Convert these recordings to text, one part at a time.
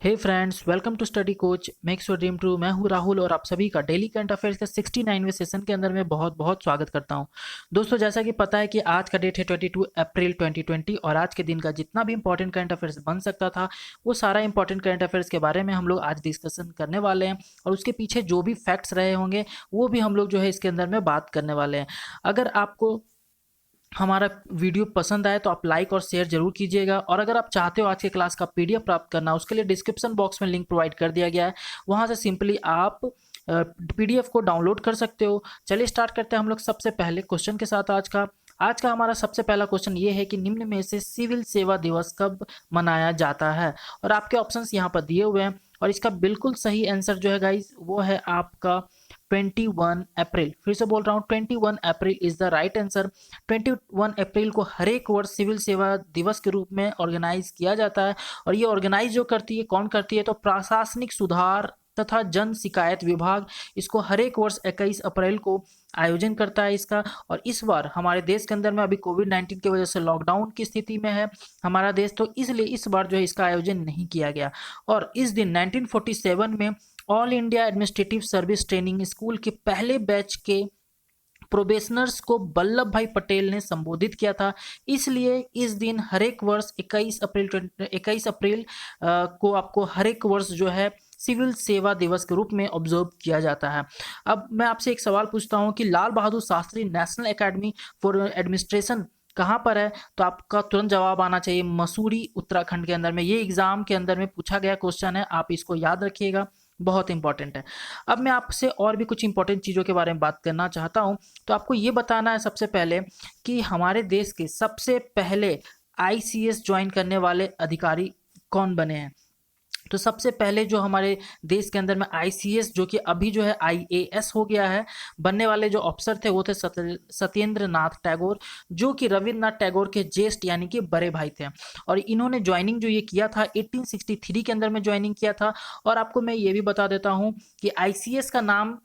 Hey friends, welcome to Study Coach makes your dream true. मैं हूं राहुल और आप सभी का डेली करंट अफेयर्स के 69वें सेशन के अंदर में बहुत बहुत स्वागत करता हूं। दोस्तों, जैसा कि पता है कि आज का डेट है 22 अप्रैल 2020 और आज के दिन का जितना भी इंपॉर्टेंट करंट अफेयर्स बन सकता था वो सारा इंपॉर्टेंट करंट अफेयर्स के बारे में हम लोग आज डिस्कशन करने वाले हैं और उसके पीछे जो भी फैक्ट्स रहे होंगे वो भी हम लोग जो है इसके अंदर में बात करने वाले हैं। अगर आपको हमारा वीडियो पसंद आए तो आप लाइक और शेयर जरूर कीजिएगा और अगर आप चाहते हो आज के क्लास का पीडीएफ प्राप्त करना उसके लिए डिस्क्रिप्शन बॉक्स में लिंक प्रोवाइड कर दिया गया है, वहां से सिंपली आप पीडीएफ को डाउनलोड कर सकते हो। चलिए स्टार्ट करते हैं हम लोग सबसे पहले क्वेश्चन के साथ। आज का हमारा सबसे पहला क्वेश्चन ये है कि निम्न में से सिविल सेवा दिवस कब मनाया जाता है, और आपके ऑप्शंस यहाँ पर दिए हुए हैं और इसका बिल्कुल सही आंसर जो है गाइज वो है आपका 21 अप्रैल। फिर से बोल रहा हूँ, 21 April is the right answer. 21 अप्रैल को हर एक वर्ष सिविल सेवा दिवस के रूप में ऑर्गेनाइज किया जाता है और ये ऑर्गेनाइज जो करती है कौन करती है, तो प्रशासनिक सुधार तथा जन शिकायत विभाग इसको हर एक वर्ष 21 अप्रैल को आयोजन करता है इसका। और इस बार हमारे देश के अंदर में अभी कोविड-19 की वजह से लॉकडाउन की स्थिति में है हमारा देश, तो इसलिए इस बार जो है इसका आयोजन नहीं किया गया। और इस दिन 1947 में all India administrative service training school के पहले बैच के प्रोबेशनर्स को वल्लभ भाई पटेल ने संबोधित किया था, इसलिए इस दिन हर एक वर्ष 21 अप्रैल को आपको हर एक वर्ष जो है सिविल सेवा दिवस के रूप में ऑब्जर्व किया जाता है। अब मैं आपसे एक सवाल पूछता हूं कि Lal Bahadur Shastri National Academy for Administration कहाँ पर है, तो आपका तुरंत जवाब आना चाहिए मसूरी उत्तराखंड के अंदर में। ये एग्जाम के अंदर में पूछा गया क्वेश्चन है, आप इसको याद रखिएगा, बहुत इंपॉर्टेंट है। अब मैं आपसे और भी कुछ इंपॉर्टेंट चीज़ों के बारे में बात करना चाहता हूं, तो आपको ये बताना है सबसे पहले कि हमारे देश के सबसे पहले आईसीएस ज्वाइन करने वाले अधिकारी कौन बने हैं। तो सबसे पहले जो हमारे देश के अंदर में आईसीएस, जो कि अभी जो है आईएएस हो गया है, बनने वाले जो अफसर थे वो थे सत्येंद्र नाथ टैगोर, जो कि रविन्द्रनाथ टैगोर के ज्येष्ठ यानी कि बड़े भाई थे। और इन्होंने ज्वाइनिंग जो ये किया था 1863 के अंदर में ज्वाइनिंग किया था। और आपको मैं ये भी बता देता हूँ कि आईसीएस का नाम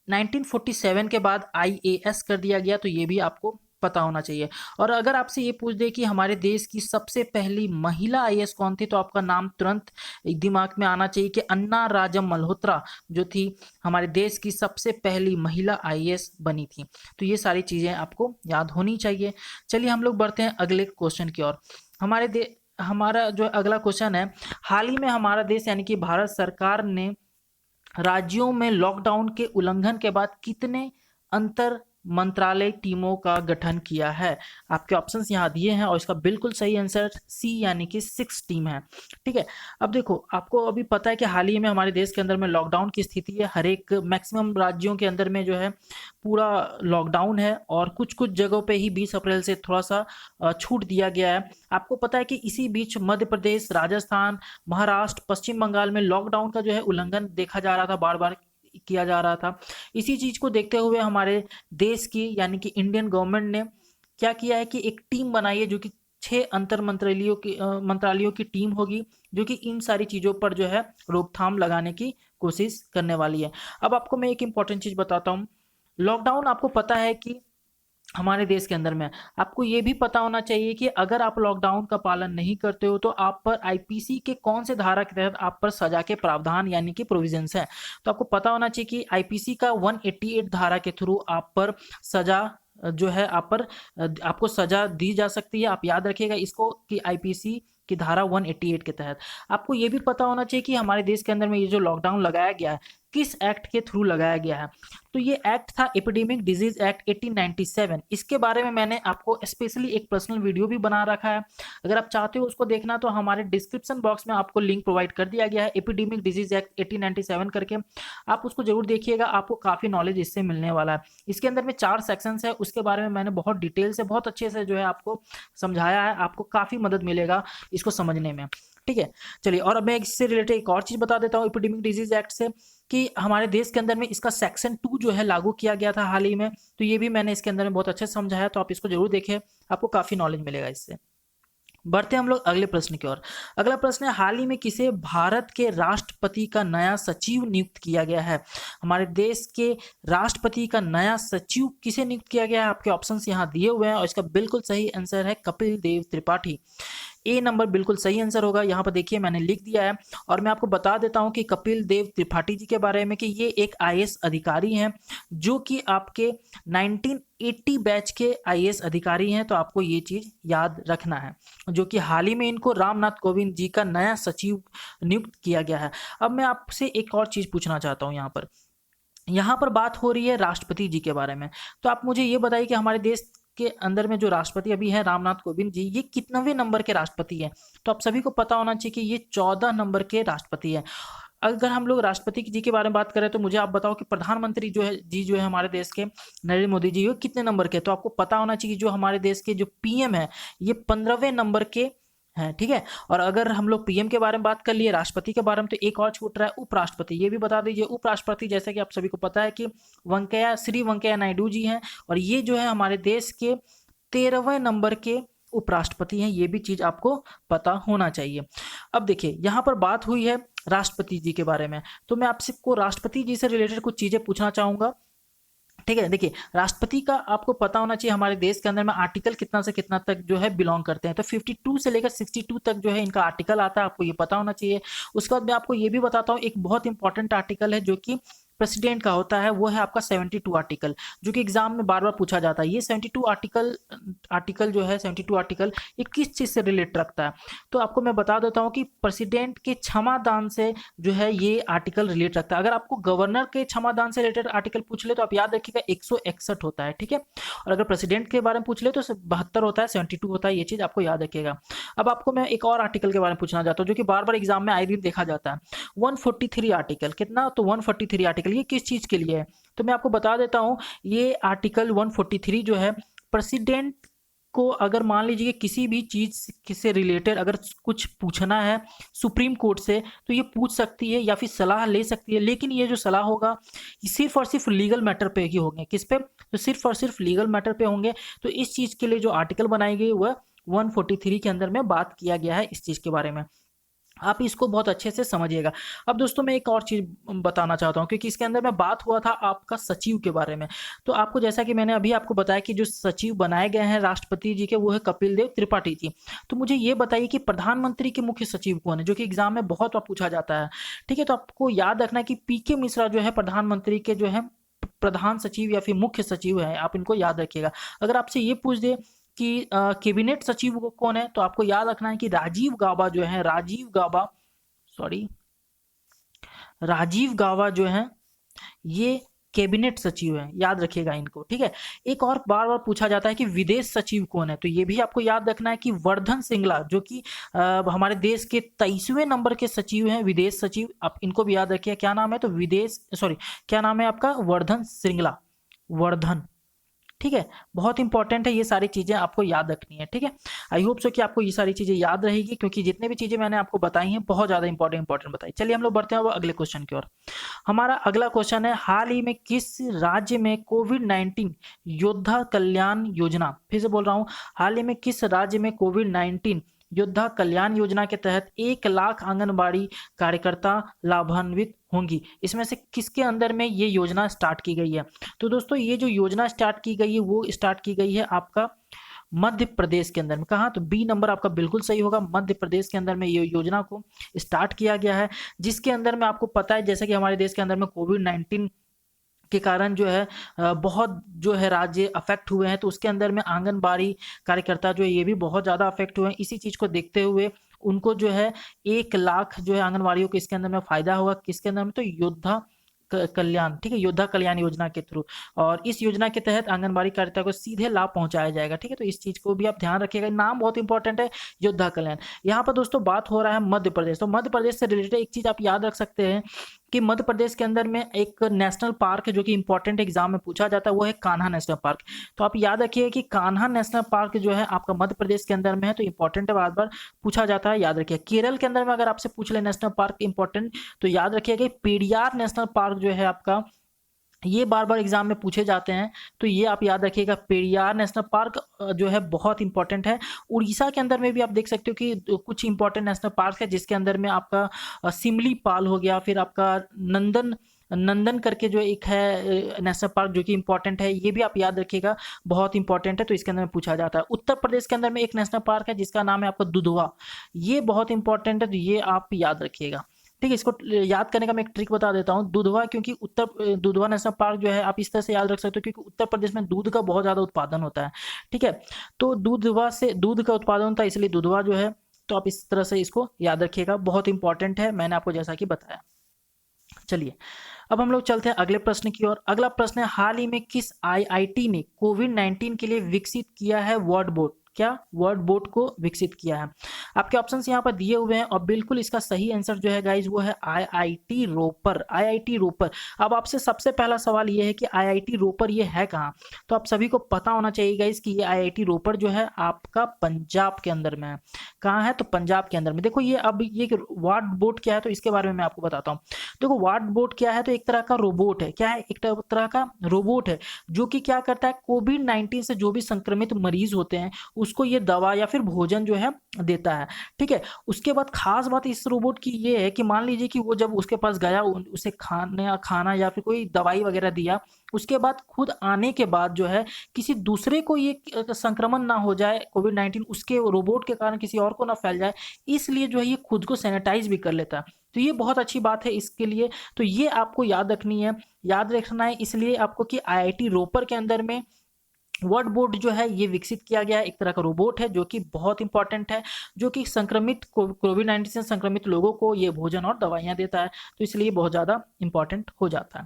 1947 के बाद आईएएस कर दिया गया, तो ये भी आपको पता होना चाहिए। और अगर आपसे ये पूछ दे कि हमारे देश की सबसे पहली महिला आईएएस कौन थी, तो आपका नाम तुरंत दिमाग में आना चाहिए कि अन्ना राजम मल्होत्रा जो थी हमारे देश की सबसे पहली महिला आईएएस बनी थी। तो ये सारी चीजें आपको याद होनी चाहिए। चलिए हम लोग बढ़ते हैं अगले क्वेश्चन की ओर। हमारा जो अगला क्वेश्चन है, हाल ही में हमारा देश यानी कि भारत सरकार ने राज्यों में लॉकडाउन के उल्लंघन के बाद कितने अंतर मंत्रालय टीमों का गठन किया है। आपके ऑप्शंस यहाँ दिए हैं और इसका बिल्कुल सही आंसर सी यानी कि 6 टीम है। ठीक है, अब देखो आपको अभी पता है कि हाल ही में हमारे देश के अंदर में लॉकडाउन की स्थिति है, हर एक मैक्सिमम राज्यों के अंदर में जो है पूरा लॉकडाउन है और कुछ कुछ जगहों पे ही 20 अप्रैल से थोड़ा सा छूट दिया गया है। आपको पता है कि इसी बीच मध्य प्रदेश, राजस्थान, महाराष्ट्र, पश्चिम बंगाल में लॉकडाउन का जो है उल्लंघन देखा जा रहा था, बार बार किया जा रहा था। इसी चीज को देखते हुए हमारे देश की यानी कि इंडियन गवर्नमेंट ने क्या किया है कि एक टीम बनाई है जो कि 6 अंतर मंत्रालयों की टीम होगी, जो कि इन सारी चीजों पर जो है रोकथाम लगाने की कोशिश करने वाली है। अब आपको मैं एक इंपॉर्टेंट चीज बताता हूँ। लॉकडाउन आपको पता है कि हमारे देश के अंदर में, आपको ये भी पता होना चाहिए कि अगर आप लॉकडाउन का पालन नहीं करते हो तो आप पर आईपीसी के कौन से धारा के तहत आप पर सजा के प्रावधान यानी कि प्रोविजंस हैं। तो आपको पता होना चाहिए कि आईपीसी का 188 धारा के थ्रू आप पर सजा जो है आपको सजा दी जा सकती है। आप याद रखिएगा इसको कि आईपीसी की धारा 188 के तहत। आपको ये भी पता होना चाहिए कि हमारे देश के अंदर में ये जो लॉकडाउन लगाया गया है किस एक्ट के थ्रू लगाया गया है, तो ये एक्ट था एपिडेमिक डिजीज एक्ट 1897। इसके बारे में मैंने आपको स्पेशली एक पर्सनल वीडियो भी बना रखा है, अगर आप चाहते हो उसको देखना तो हमारे डिस्क्रिप्शन बॉक्स में आपको लिंक प्रोवाइड कर दिया गया है, एपिडेमिक डिजीज एक्ट 1897 करके, आप उसको जरूर देखिएगा, आपको काफी नॉलेज इससे मिलने वाला है। इसके अंदर में 4 सेक्शंस है, उसके बारे में मैंने बहुत डिटेल से बहुत अच्छे से जो है आपको समझाया है, आपको काफी मदद मिलेगा इसको समझने में। ठीक है, चलिए और अब मैं इससे रिलेटेड एक और चीज बता देता हूँ एपिडेमिक डिजीज एक्ट से, कि हमारे देश के अंदर में इसका सेक्शन 2 जो है लागू किया गया था हाल ही में, तो ये भी मैंने इसके अंदर में बहुत अच्छे से समझाया, तो आप इसको जरूर देखें, आपको काफी नॉलेज मिलेगा इससे। बढ़ते हैं हम लोग अगले प्रश्न की ओर। अगला प्रश्न है, हाल ही में किसे भारत के राष्ट्रपति का नया सचिव नियुक्त किया गया है। हमारे देश के राष्ट्रपति का नया सचिव किसे नियुक्त किया गया है, आपके ऑप्शंस यहाँ दिए हुए हैं और इसका बिल्कुल सही आंसर है कपिल देव त्रिपाठी। ए नंबर बिल्कुल सही आंसर होगा। यहाँ पर देखिए मैंने लिख दिया है और मैं आपको बता देता हूँ कि कपिल देव त्रिपाठी जी के बारे में कि ये एक आईएएस अधिकारी हैं जो कि आपके 1980 बैच के आईएएस अधिकारी हैं। तो आपको ये चीज याद रखना है, जो कि हाल ही में इनको रामनाथ कोविंद जी का नया सचिव नियुक्त किया गया है। अब मैं आपसे एक और चीज पूछना चाहता हूँ। यहाँ पर बात हो रही है राष्ट्रपति जी के बारे में। तो आप मुझे ये बताइए कि हमारे देश के अंदर में जो राष्ट्रपति अभी है रामनाथ कोविंद जी, ये कितनवें नंबर के राष्ट्रपति हैं? तो आप सभी को पता होना चाहिए कि ये 14 नंबर के राष्ट्रपति हैं। अगर हम लोग राष्ट्रपति जी के बारे में बात करें तो मुझे आप बताओ कि प्रधानमंत्री जो है हमारे देश के नरेंद्र मोदी जी, ये कितने नंबर के? तो आपको पता होना चाहिए कि जो हमारे देश के जो पीएम है ये 15वें नंबर के हैं, ठीक है। और अगर हम लोग पीएम के बारे में बात कर लिए, राष्ट्रपति के बारे में, तो एक और छूट रहा है उपराष्ट्रपति। ये भी बता दीजिए उपराष्ट्रपति, जैसे कि आप सभी को पता है कि श्री वेंकैया नायडू जी हैं और ये जो है हमारे देश के 13वें नंबर के उपराष्ट्रपति हैं। ये भी चीज आपको पता होना चाहिए। अब देखिए यहाँ पर बात हुई है राष्ट्रपति जी के बारे में, तो मैं आपसे को राष्ट्रपति जी से रिलेटेड कुछ चीजें पूछना चाहूंगा, ठीक है। देखिए राष्ट्रपति का आपको पता होना चाहिए हमारे देश के अंदर में आर्टिकल कितना से कितना तक जो है बिलोंग करते हैं। तो 52 से लेकर 62 तक जो है इनका आर्टिकल आता है, आपको ये पता होना चाहिए। उसके बाद मैं आपको ये भी बताता हूँ, एक बहुत इंपॉर्टेंट आर्टिकल है जो कि प्रेसिडेंट का होता है, वो है आपका 72 आर्टिकल, जो कि एग्जाम में बार बार पूछा जाता है। ये 72 आर्टिकल जो है 72 आर्टिकल ये किस चीज से रिलेट रखता है? तो आपको मैं बता देता हूँ कि प्रेसिडेंट के क्षमादान से जो है ये आर्टिकल रिलेट रखता है। अगर आपको गवर्नर के क्षमादान से रिलेटेड आर्टिकल पूछ ले तो आप याद रखिएगा 161 होता है, ठीक है। और अगर प्रेसिडेंट के बारे में पूछ ले तो 72 होता है, 72 होता है, ये चीज आपको याद रखिएगा। अब आपको मैं एक और आर्टिकल के बारे में पूछना चाहता हूँ जो कि बार बार एग्जाम में आए दिन देखा जाता है, 143 आर्टिकल। कितना? तो 143 आर्टिकल, ये किस चीज के लिए है? तो मैं आपको बता देता हूं, ये आर्टिकल 143 जो है प्रेसिडेंट को अगर मान लीजिए किसी भी चीज से रिलेटेड अगर कुछ पूछना है सुप्रीम कोर्ट से तो ये पूछ सकती है या फिर सलाह ले सकती है, लेकिन ये जो सलाह होगा ये सिर्फ और सिर्फ लीगल मैटर पे ही होंगे। किस पे? तो सिर्फ और सिर्फ लीगल मैटर पे होंगे। तो इस चीज के लिए जो आर्टिकल बनाई गई वह 143 के अंदर में बात किया गया है इस चीज के बारे में। आप इसको बहुत अच्छे से समझिएगा। अब दोस्तों मैं एक और चीज बताना चाहता हूँ, क्योंकि इसके अंदर में बात हुआ था आपका सचिव के बारे में। तो आपको जैसा कि मैंने अभी आपको बताया कि जो सचिव बनाए गए हैं राष्ट्रपति जी के वो है कपिल देव त्रिपाठी जी। तो मुझे ये बताइए कि प्रधानमंत्री के मुख्य सचिव कौन है, जो कि एग्जाम में बहुत बार पूछा जाता है, ठीक है। तो आपको याद रखना है कि पीके मिश्रा जो है प्रधानमंत्री के जो है प्रधान सचिव या फिर मुख्य सचिव है, आप इनको याद रखिएगा। अगर आपसे ये पूछ दे कि कैबिनेट सचिव कौन है, तो आपको याद रखना है कि राजीव गाबा जो है, राजीव गाबा जो है ये कैबिनेट सचिव है, याद रखिएगा इनको, ठीक है। एक और बार बार पूछा जाता है कि विदेश सचिव कौन है, तो ये भी आपको याद रखना है कि वर्धन श्रृंगला, जो कि हमारे देश के 23वें नंबर के सचिव हैं, विदेश सचिव। आप इनको भी याद रखिए, क्या नाम है? तो क्या नाम है आपका? वर्धन श्रृंगला, वर्धन, ठीक है। बहुत इंपॉर्टेंट है, ये सारी चीजें आपको याद रखनी है, ठीक है। आई होप सो कि आपको ये सारी चीजें याद रहेगी, क्योंकि जितने भी चीजें मैंने आपको बताई हैं बहुत ज्यादा इंपॉर्टेंट बताई। चलिए हम लोग बढ़ते हैं अगले क्वेश्चन की ओर। हमारा अगला क्वेश्चन है, हाल ही में किस राज्य में कोविड-19 योद्धा कल्याण योजना, फिर से बोल रहा हूं, हाल ही में किस राज्य में कोविड-19 योद्धा कल्याण योजना के तहत 1 लाख आंगनबाड़ी कार्यकर्ता लाभान्वित होंगी? इसमें से किसके अंदर में ये योजना स्टार्ट की गई है? तो दोस्तों ये जो योजना स्टार्ट की गई है वो स्टार्ट की गई है आपका मध्य प्रदेश के अंदर में। कहाँ? तो बी नंबर आपका बिल्कुल सही होगा, मध्य प्रदेश के अंदर में ये योजना को स्टार्ट किया गया है, जिसके अंदर में आपको पता है जैसे कि हमारे देश के अंदर में कोविड-19 के कारण जो है बहुत जो है राज्य अफेक्ट हुए हैं, तो उसके अंदर में आंगनबाड़ी कार्यकर्ता जो है ये भी बहुत ज़्यादा अफेक्ट हुए हैं। इसी चीज़ को देखते हुए उनको जो है 1 लाख जो है आंगनबाड़ियों को इसके अंदर में फायदा होगा। किसके अंदर में? तो योद्धा कल्याण, ठीक है, योद्धा कल्याण योजना के थ्रू। और इस योजना के तहत आंगनबाड़ी कार्यकर्ता को सीधे लाभ पहुंचाया जाएगा, ठीक है। तो इस चीज को भी आप ध्यान रखिएगा, नाम बहुत इंपॉर्टेंट है, योद्धा कल्याण। यहाँ पर दोस्तों बात हो रहा है मध्य प्रदेश, तो मध्य प्रदेश से रिलेटेड एक चीज आप याद रख सकते हैं कि मध्य प्रदेश के अंदर में एक नेशनल पार्क है जो कि इंपॉर्टेंट एग्जाम में पूछा जाता है, वो है कान्हा नेशनल पार्क। तो आप याद रखिए कि कान्हा नेशनल पार्क जो है आपका मध्य प्रदेश के अंदर में है, तो इंपॉर्टेंट है, बार बार पूछा जाता है, याद रखिए। केरल के अंदर में अगर आपसे पूछ ले नेशनल पार्क इंपॉर्टेंट, तो याद रखिएगा पेरियार नेशनल पार्क जो है आपका, ये बार बार एग्जाम में पूछे जाते हैं, तो ये आप याद रखिएगा, पेरियार नेशनल पार्क जो है बहुत इंपॉर्टेंट है। उड़ीसा के अंदर में भी आप देख सकते हो कि कुछ इंपॉर्टेंट नेशनल पार्क है, जिसके अंदर में आपका सिमली पाल हो गया, फिर आपका नंदन नंदन करके जो एक है नेशनल पार्क, जो कि इंपॉर्टेंट है, ये भी आप याद रखिएगा, बहुत इंपॉर्टेंट है, तो इसके अंदर में पूछा जाता है। उत्तर प्रदेश के अंदर में एक नेशनल पार्क है जिसका नाम है आपका दुधवा, ये बहुत इंपॉर्टेंट है, तो ये आप याद रखिएगा। ठीक है, इसको याद करने का मैं एक ट्रिक बता देता हूँ। दुधवा, क्योंकि दुधवा नेशनल पार्क जो है आप इस तरह से याद रख सकते हो, क्योंकि उत्तर प्रदेश में दूध का बहुत ज़्यादा उत्पादन होता है। ठीक है, तो दुधवा से दूध का उत्पादन होता है, इसलिए दुधवा जो है, तो आप इस तरह से इसको याद रखिएगा, बहुत इंपॉर्टेंट है, मैंने आपको जैसा कि बताया। चलिए, अब हम लोग चलते हैं अगले प्रश्न की ओर। अगला प्रश्न है, हाल ही में किस आईआईटी ने कोविड-19 के लिए विकसित किया है वर्ड बोर्ड? क्या वर्ड बोर्ड को विकसित किया है? आपके ऑप्शंस यहाँ पर दिए हुए हैं, और बिल्कुल इसका सही आंसर जो है गाइज वो है आईआईटी रोपर। आईआईटी रोपर। अब आपसे सबसे पहला सवाल ये है कि आईआईटी रोपर ये है कहाँ? तो आप सभी को पता होना चाहिए गाइज कि ये आईआईटी रोपर जो है आपका पंजाब के अंदर में है। कहाँ है? तो पंजाब के अंदर में। देखो ये, अब ये वर्ड बोर्ड क्या है तो इसके बारे में मैं आपको बताता हूँ। देखो वर्ड बोर्ड क्या है, तो एक तरह का रोबोट है। क्या है? एक तरह का रोबोट है, जो कि क्या करता है, कोविड-19 से जो भी संक्रमित मरीज होते हैं उसको ये दवा या फिर भोजन जो है देता है। ठीक है, उसके बाद खास बात इस रोबोट की ये है कि मान लीजिए कि वो जब उसके पास गया, उसे खाना या फिर कोई दवाई वगैरह दिया, उसके बाद खुद आने के बाद जो है किसी दूसरे को ये संक्रमण ना हो जाए, कोविड-19 उसके रोबोट के कारण किसी और को ना फैल जाए, इसलिए जो है ये खुद को सैनिटाइज भी कर लेता है। तो ये बहुत अच्छी बात है इसके लिए, तो ये आपको याद रखनी है, याद रखना है इसलिए आपको कि आईआईटी रोपर के अंदर में वर्ड बोर्ड जो है ये विकसित किया गया है। एक तरह का रोबोट है जो कि बहुत इंपॉर्टेंट है, जो कि संक्रमित कोविड-19 से संक्रमित लोगों को ये भोजन और दवाइयाँ देता है, तो इसलिए बहुत ज़्यादा इंपॉर्टेंट हो जाता है।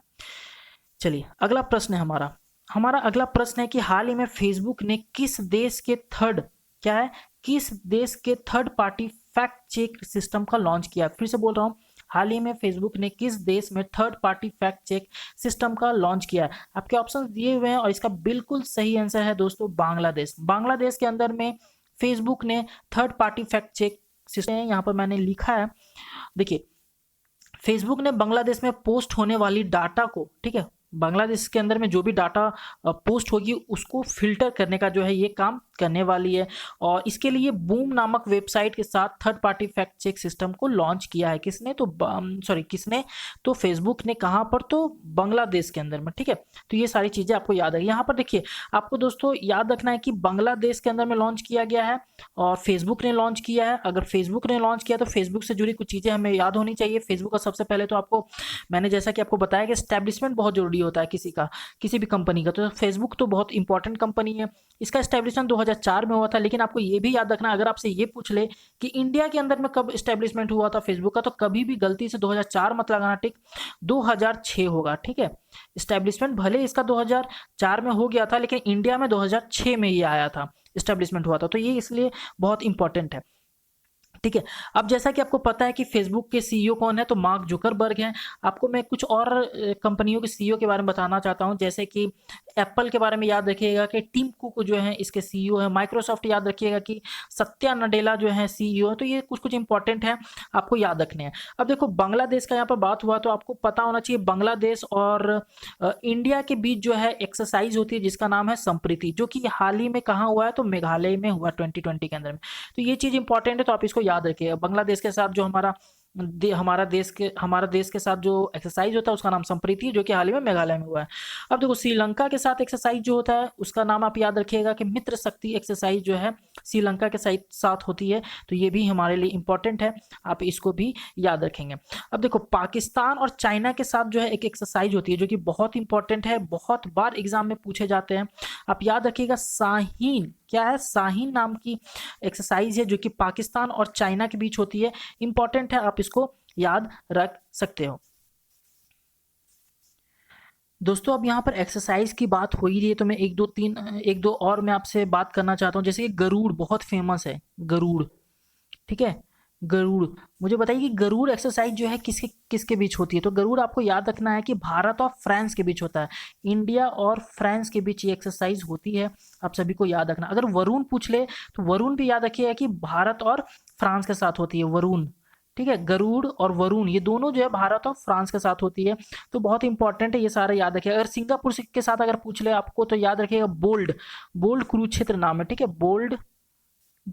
चलिए, अगला प्रश्न है हमारा। हमारा अगला प्रश्न है कि हाल ही में फेसबुक ने किस देश के क्या है, किस देश के third party fact check system का लॉन्च किया? फिर से बोल रहा हूँ, हाल ही में फेसबुक ने किस देश में third party fact check system का लॉन्च किया है? आपके ऑप्शंस दिए हुए हैं, और इसका बिल्कुल सही आंसर है दोस्तों बांग्लादेश। बांग्लादेश के अंदर में फेसबुक ने third party fact check system, यहाँ पर मैंने लिखा है, देखिए, फेसबुक ने बांग्लादेश में पोस्ट होने वाली डाटा को, ठीक है, बांग्लादेश के अंदर में जो भी डाटा पोस्ट होगी उसको फिल्टर करने का जो है ये काम करने वाली है, और इसके लिए बूम नामक वेबसाइट के साथ third party fact check system को लॉन्च किया है। किसने? तो किसने? तो फेसबुक ने। कहाँ पर? तो बांग्लादेश के अंदर में। ठीक है, तो ये सारी चीज़ें आपको याद है। यहाँ पर देखिए, आपको दोस्तों याद रखना है कि बांग्लादेश के अंदर में लॉन्च किया गया है और फेसबुक ने लॉन्च किया है। अगर फेसबुक ने लॉन्च किया तो फेसबुक से जुड़ी कुछ चीज़ें हमें याद होनी चाहिए। फेसबुक का सबसे पहले तो आपको मैंने जैसा कि आपको बताया कि एस्टैब्लिशमेंट बहुत जरूरी होता है किसी भी कंपनी का, तो फेसबुक तो बहुत इंपॉर्टेंट कंपनी है। इसका एस्टैब्लिशमेंट 2004 में हुआ था, लेकिन आपको ये भी याद रखना, अगर आपसे ये पूछ ले कि इंडिया के अंदर में कब एस्टैब्लिशमेंट हुआ था फेसबुक का, तो कभी भी गलती से 2004 मत लगाना, ठीक, 2006 होगा। ठीक है, एस्टैब्लिशमेंट भले इसका 2004 में हो गया था, लेकिन इंडिया में 2006 में ये आया था, एस्टैब्लिशमेंट हुआ था, तो ये इसलिए बहुत इंपॉर्टेंट है। ठीक है, अब जैसा कि आपको पता है कि फेसबुक के सीईओ कौन है, तो मार्क जुकरबर्ग हैं। आपको मैं कुछ और कंपनियों के सीईओ के बारे में बताना चाहता हूं, जैसे कि एप्पल के बारे में याद रखिएगा कि टिम कुक जो है इसके सीईओ है। माइक्रोसॉफ्ट याद रखिएगा कि सत्या नडेला जो है सीईओ है। तो ये कुछ कुछ इंपॉर्टेंट है, आपको याद रखने हैं। अब देखो, बांग्लादेश का यहाँ पर बात हुआ तो आपको पता होना चाहिए, बांग्लादेश और इंडिया के बीच जो है एक्सरसाइज होती है जिसका नाम है संप्रीति, जो कि हाल ही में कहाँ हुआ है, तो मेघालय में हुआ 2020 के अंदर में। तो ये चीज़ इंपॉर्टेंट है, तो आप इसको याद रखिएगा। बांग्लादेश के साथ जो हमारा देश के साथ जो एक्सरसाइज होता है उसका नाम संप्रीति, जो कि हाल ही में मेघालय में हुआ है। अब देखो, श्रीलंका के साथ एक्सरसाइज जो होता है उसका नाम आप याद रखिएगा कि मित्र शक्ति एक्सरसाइज जो है श्रीलंका के साथ होती है, तो ये भी हमारे लिए इंपॉर्टेंट है, आप इसको भी याद रखेंगे। अब देखो, पाकिस्तान और चाइना के साथ जो है एक एक्सरसाइज होती है जो कि बहुत इंपॉर्टेंट है, बहुत बार एग्जाम में पूछे जाते हैं, आप याद रखिएगा। शाहीन, क्या है? शाहीन नाम की एक्सरसाइज है जो कि पाकिस्तान और चाइना के बीच होती है, इंपॉर्टेंट है, आप इसको याद रख सकते हो। दोस्तों, अब यहाँ पर एक्सरसाइज की बात हो ही रही है, तो मैं एक दो और मैं आपसे बात करना चाहता हूँ। जैसे कि गरुड़ बहुत फेमस है, गरुड़, ठीक है, गरुड़, मुझे बताइए कि गरुड़ एक्सरसाइज जो है किसके किसके बीच होती है? तो गरुड़ आपको याद रखना है कि भारत और फ्रांस के बीच होता है, इंडिया और फ्रांस के बीच ये एक्सरसाइज होती है, आप सभी को याद रखना। अगर वरुण पूछ ले तो वरुण भी याद रखिएगा कि भारत और फ्रांस के साथ होती है, वरुण। ठीक है, गरुड़ और वरुण ये दोनों जो है भारत और फ्रांस के साथ होती है, तो बहुत इंपॉर्टेंट है, ये सारे याद रखिए। अगर सिंगापुर के साथ अगर पूछ ले आपको तो याद रखिएगा बोल्ड, बोल्ड कुरुक्षेत्र नाम है। ठीक है, बोल्ड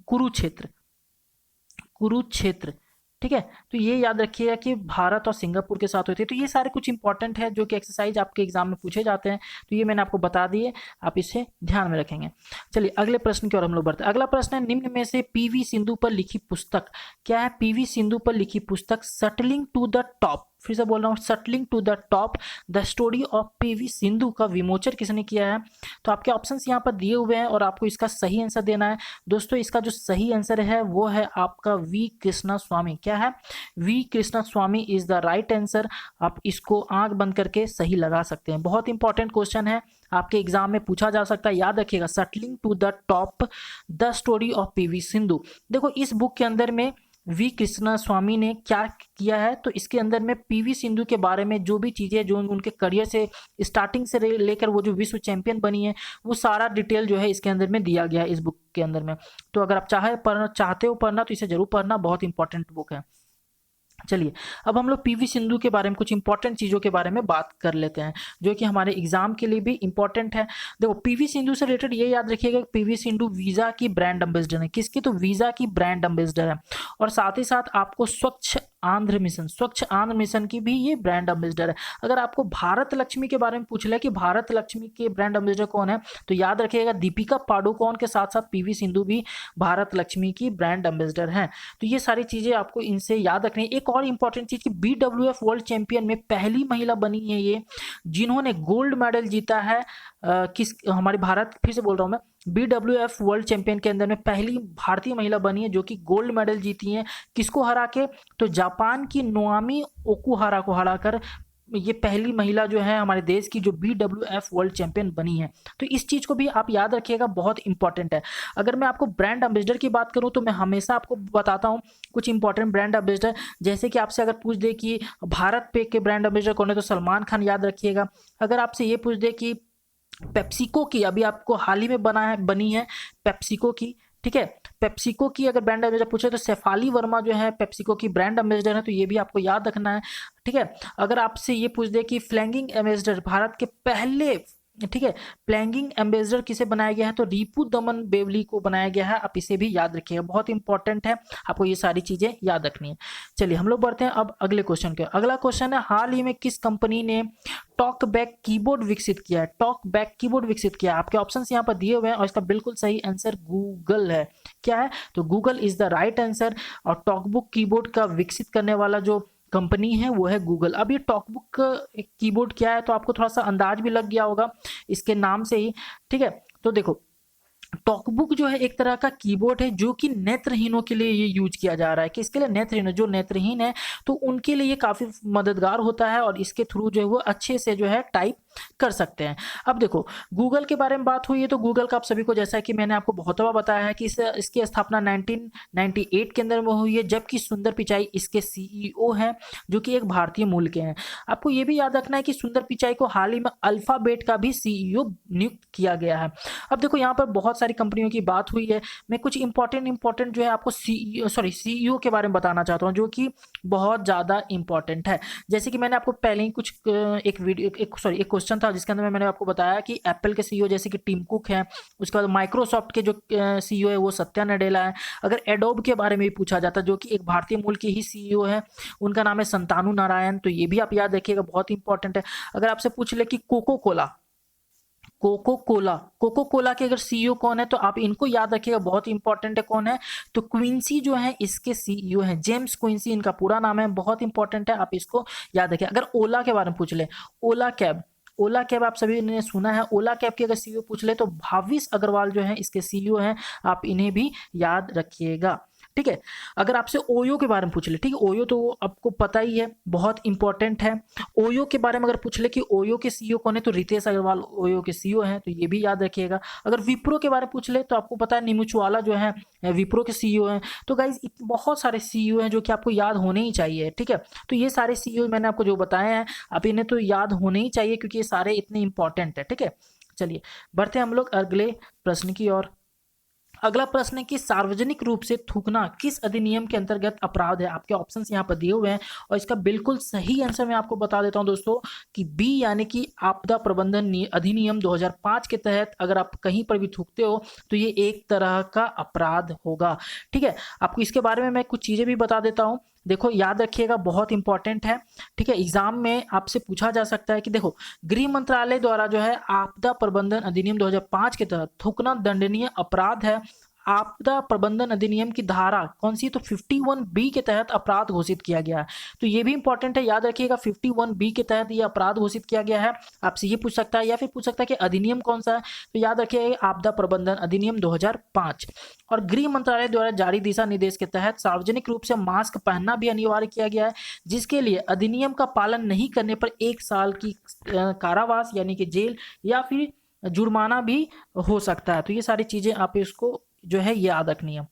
कुरुक्षेत्र, कुरुक्षेत्र, ठीक है, तो ये याद रखिएगा कि भारत और सिंगापुर के साथ होती है। तो ये सारे कुछ इंपॉर्टेंट है जो कि एक्सरसाइज आपके एग्जाम में पूछे जाते हैं, तो ये मैंने आपको बता दिए, आप इसे ध्यान में रखेंगे। चलिए अगले प्रश्न की ओर हम लोग बढ़ते हैं। अगला प्रश्न है, निम्न में से पीवी सिंधु पर लिखी पुस्तक क्या है? पीवी सिंधु पर लिखी पुस्तक सटलिंग टू द टॉप, फिर से बोल रहा हूँ, shuttling to the top the story of PV Sindhu का विमोचन किसने किया है? तो आपके ऑप्शंस यहाँ पर दिए हुए हैं और आपको इसका सही आंसर देना है। दोस्तों इसका जो सही आंसर है वो है आपका वी कृष्णा स्वामी। क्या है? V Krishna Swamy is the right answer. आप इसको आंख बंद करके सही लगा सकते हैं। बहुत इंपॉर्टेंट क्वेश्चन है, आपके एग्जाम में पूछा जा सकता है, याद रखिएगा, shuttling to the top the story of PV Sindhu. देखो इस बुक के अंदर में वी कृष्णा स्वामी ने क्या किया है, तो इसके अंदर में पीवी सिंधु के बारे में जो भी चीज़ें जो उनके करियर से स्टार्टिंग से लेकर वो जो विश्व चैंपियन बनी है, वो सारा डिटेल जो है इसके अंदर में दिया गया है इस बुक के अंदर में। तो अगर आप चाहते हो पढ़ना तो इसे जरूर पढ़ना, बहुत इंपॉर्टेंट बुक है। चलिए अब हम लोग पीवी सिंधु के बारे में कुछ इंपॉर्टेंट चीज़ों के बारे में बात कर लेते हैं जो कि हमारे एग्जाम के लिए भी इंपॉर्टेंट है। देखो पीवी सिंधु से रिलेटेड ये याद रखिएगा, पीवी सिंधु वीज़ा की ब्रांड एम्बेसडर है। किसकी? तो वीज़ा की ब्रांड एम्बेसडर है। और साथ ही साथ आपको स्वच्छ आंध्र मिशन की भी ये ब्रांड एम्बेसडर है। अगर आपको भारत लक्ष्मी के बारे में पूछ ले कि भारत लक्ष्मी के ब्रांड एम्बेसडर कौन है, तो याद रखिएगा दीपिका पाडुकोण के साथ साथ पीवी सिंधु भी भारत लक्ष्मी की ब्रांड एम्बेसडर हैं। तो ये सारी चीज़ें आपको इनसे याद रखनी है। एक और इंपॉर्टेंट चीज़ कि BWF वर्ल्ड चैंपियन में पहली महिला बनी है ये जिन्होंने गोल्ड मेडल जीता है। किस हमारे भारत, फिर से बोल रहा हूँ मैं, BWF वर्ल्ड चैंपियन के अंदर में पहली भारतीय महिला बनी है जो कि गोल्ड मेडल जीती है। किसको हरा के? तो जापान की नोआमी ओकुहारा को हराकर ये पहली महिला जो है हमारे देश की जो BWF वर्ल्ड चैंपियन बनी है। तो इस चीज़ को भी आप याद रखिएगा, बहुत इंपॉर्टेंट है। अगर मैं आपको ब्रांड एम्बेसडर की बात करूं तो मैं हमेशा आपको बताता हूं कुछ इंपॉर्टेंट ब्रांड एम्बेसडर। जैसे कि आपसे अगर पूछ दे कि भारत पे के ब्रांड एम्बेसडर कौन है, तो सलमान खान याद रखिएगा। अगर आपसे ये पूछ दे कि पेप्सिको की, अभी आपको हाल ही में बनी है पेप्सिको की, ठीक है, पेप्सिको की अगर ब्रांड एम्बेसडर पूछे तो शेफाली वर्मा जो है पेप्सिको की ब्रांड एम्बेसडर है, तो ये भी आपको याद रखना है। ठीक है, अगर आपसे ये पूछ दे कि फ्लैगिंग एम्बेसडर भारत के पहले, ठीक है, फ्लैगिंग एम्बेसडर किसे बनाया गया है, तो रिपु दमन बेवली को बनाया गया है। आप इसे भी याद रखिएगा, बहुत इंपॉर्टेंट है, आपको ये सारी चीजें याद रखनी है। चलिए हम लोग बढ़ते हैं अब अगले क्वेश्चन के। अगला क्वेश्चन है, हाल ही में किस कंपनी ने टॉक बैक कीबोर्ड विकसित किया है? टॉक बैक कीबोर्ड विकसित किया है। आपके ऑप्शंस यहाँ पर दिए हुए हैं और इसका बिल्कुल सही आंसर गूगल है। क्या है? तो Google is the right answer. और टॉकबुक कीबोर्ड का विकसित करने वाला जो कंपनी है वो है गूगल। अब ये टॉकबुक कीबोर्ड क्या है, तो आपको थोड़ा सा अंदाज भी लग गया होगा इसके नाम से ही। ठीक है, तो देखो टॉकबुक जो है एक तरह का कीबोर्ड है जो कि नेत्रहीनों के लिए ये यूज किया जा रहा है। किसके लिए? नेत्रहीन, जो नेत्रहीन है तो उनके लिए ये काफ़ी मददगार होता है और इसके थ्रू जो है वो अच्छे से जो है टाइप कर सकते हैं। अब देखो गूगल के बारे में बात हुई है तो गूगल का आप सभी को, जैसा कि मैंने आपको बहुत बार बताया है कि इसकी स्थापना 1998 के अंदर में हुई है, जबकि सुंदर पिचाई इसके CEO हैं जो कि एक भारतीय मूल के हैं। आपको ये भी याद रखना है कि सुंदर पिचाई को हाल ही में अल्फाबेट का भी CEO नियुक्त किया गया है। अब देखो यहाँ पर बहुत सारी कंपनियों की बात हुई है, मैं कुछ इंपॉर्टेंट जो है आपको CEO के बारे में बताना चाहता हूँ जो कि बहुत ज़्यादा इंपॉर्टेंट है। जैसे कि मैंने आपको पहले ही कुछ एक क्वेश्चन था जिसके अंदर मैंने आपको बताया कि एप्पल के CEO जैसे कि टिम कुक हैं, उसके बाद माइक्रोसॉफ्ट के जो CEO है वो सत्या नडेला है। अगर एडोब के बारे में भी पूछा जाता जो कि एक भारतीय मूल के ही CEO है, उनका नाम है संतानु नारायण, तो ये भी आप याद रखिएगा, बहुत इंपॉर्टेंट है। अगर आपसे पूछ ले कि कोको कोला के अगर CEO कौन है, तो आप इनको याद रखिएगा, बहुत इंपॉर्टेंट है। कौन है? तो क्विंसी जो है इसके CEO हैं, जेम्स क्विंसी इनका पूरा नाम है, बहुत इंपॉर्टेंट है, आप इसको याद रखिए। अगर ओला के बारे में पूछ ले, ओला कैब आप सभी ने सुना है, ओला कैब के अगर CEO पूछ ले तो भाविश अग्रवाल जो है इसके CEO हैं, आप इन्हें भी याद रखिएगा। ठीक है, अगर आपसे ओयो के बारे में पूछ ले, ठीक है, ओयो तो आपको पता ही है, बहुत इंपॉर्टेंट है। ओयो के बारे में अगर पूछ ले कि ओयो के CEO कौन है, तो रितेश अग्रवाल ओयो के CEO हैं, तो ये भी याद रखिएगा। अगर विप्रो के बारे में पूछ ले तो आपको पता है निमुचवाला जो है विप्रो के CEO हैं। तो गाइज बहुत सारे CEO हैं जो कि आपको याद होने ही चाहिए। ठीक है, तो ये सारे CEO मैंने आपको जो बताए हैं आप इन्हें तो याद होने ही चाहिए क्योंकि ये सारे इतने इंपॉर्टेंट है। ठीक है, चलिए बढ़ते हैं हम लोग अगले प्रश्न की ओर। अगला प्रश्न है कि सार्वजनिक रूप से थूकना किस अधिनियम के अंतर्गत अपराध है? आपके ऑप्शंस यहाँ पर दिए हुए हैं और इसका बिल्कुल सही आंसर मैं आपको बता देता हूँ दोस्तों कि बी यानी कि आपदा प्रबंधन अधिनियम 2005 के तहत अगर आप कहीं पर भी थूकते हो तो ये एक तरह का अपराध होगा। ठीक है, आपको इसके बारे में मैं कुछ चीज़ें भी बता देता हूँ। देखो याद रखिएगा, बहुत इंपॉर्टेंट है, ठीक है। एग्जाम में आपसे पूछा जा सकता है कि देखो गृह मंत्रालय द्वारा जो है आपदा प्रबंधन अधिनियम 2005 के तहत थूकना दंडनीय अपराध है। आपदा प्रबंधन अधिनियम की धारा कौन सी है? तो 51B के तहत अपराध घोषित किया गया है। तो ये भी इंपॉर्टेंट है, याद रखिएगा 51B के तहत ये अपराध घोषित किया गया है। आपसे ये पूछ सकता है या फिर पूछ सकता है कि अधिनियम कौन सा है, तो याद रखिएगा आपदा प्रबंधन अधिनियम 2005। और गृह मंत्रालय द्वारा जारी दिशा निर्देश के तहत सार्वजनिक रूप से मास्क पहनना भी अनिवार्य किया गया है, जिसके लिए अधिनियम का पालन नहीं करने पर 1 साल की कारावास यानी कि जेल या फिर जुर्माना भी हो सकता है। तो ये सारी चीजें आप इसको जो है याद रखनी है।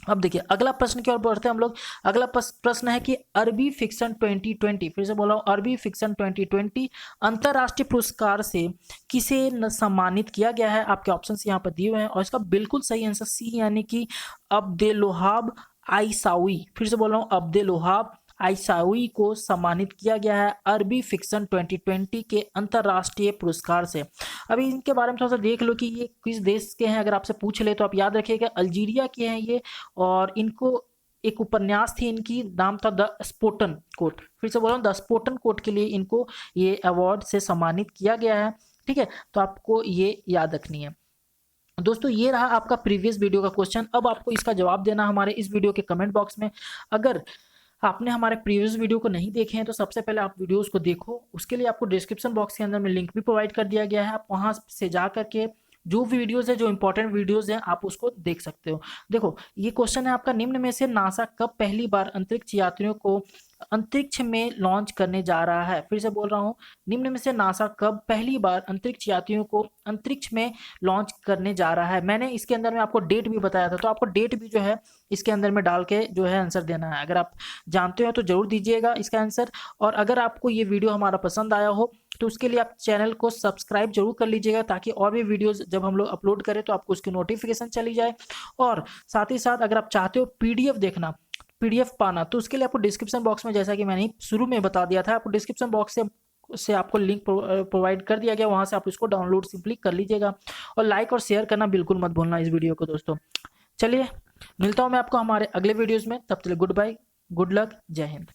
अब देखिए अगला प्रश्न की ओर बढ़ते हैं हम लोग। अगला प्रश्न है कि अरबी फिक्शन 2020, फिर से बोल रहा हूं, अरबी फिक्शन 2020 अंतरराष्ट्रीय पुरस्कार से किसे सम्मानित किया गया है? आपके ऑप्शंस यहाँ पर दिए हुए हैं और इसका बिल्कुल सही आंसर सी यानी कि अब्देलवहाब आइसावी, फिर से बोल रहा हूँ, अब्देलवहाब आइसावी को सम्मानित किया गया है अरबी फिक्शन 2020 के अंतरराष्ट्रीय पुरस्कार से। अभी इनके बारे में थोड़ा सा देख लो कि ये किस देश के हैं, अगर आपसे पूछ ले तो आप याद रखिएगा अल्जीरिया के हैं ये। और इनको एक उपन्यास थी इनकी, नाम था द स्पोटन कोट, फिर से बोल रहा हूँ द स्पोटन कोट के लिए इनको ये अवार्ड से सम्मानित किया गया है, ठीक है। तो आपको ये याद रखनी है। दोस्तों ये रहा आपका प्रीवियस वीडियो का क्वेश्चन। अब आपको इसका जवाब देना हमारे इस वीडियो के कमेंट बॉक्स में। अगर आपने हमारे प्रीवियस वीडियो को नहीं देखे हैं तो सबसे पहले आप वीडियोस को देखो, उसके लिए आपको डिस्क्रिप्शन बॉक्स के अंदर में लिंक भी प्रोवाइड कर दिया गया है। आप वहां से जा करके जो भी वीडियोस है, जो इंपॉर्टेंट वीडियोस हैं, आप उसको देख सकते हो। देखो ये क्वेश्चन है आपका, निम्न में से नासा कब पहली बार अंतरिक्ष यात्रियों को अंतरिक्ष में लॉन्च करने जा रहा है? फिर से बोल रहा हूँ, निम्न में से नासा कब पहली बार अंतरिक्ष यात्रियों को अंतरिक्ष में लॉन्च करने जा रहा है? मैंने इसके अंदर में आपको डेट भी बताया था, तो आपको डेट भी जो है इसके अंदर में डाल के जो है आंसर देना है। अगर आप जानते हो तो जरूर दीजिएगा इसका आंसर। और अगर आपको ये वीडियो हमारा पसंद आया हो तो उसके लिए आप चैनल को सब्सक्राइब जरूर कर लीजिएगा, ताकि और भी वीडियोस जब हम लोग अपलोड करें तो आपको उसकी नोटिफिकेशन चली जाए। और साथ ही साथ अगर आप चाहते हो पीडीएफ देखना, पीडीएफ पाना, तो उसके लिए आपको डिस्क्रिप्शन बॉक्स में, जैसा कि मैंने शुरू में बता दिया था, आपको डिस्क्रिप्शन बॉक्स से आपको लिंक प्रोवाइड कर दिया गया, वहां से आप इसको डाउनलोड सिंपली कर लीजिएगा। और लाइक और शेयर करना बिल्कुल मत भूलना इस वीडियो को दोस्तों। चलिए मिलता हूं मैं आपको हमारे अगले वीडियोस में, तब तक गुड बाय, गुड लक, जय हिंद।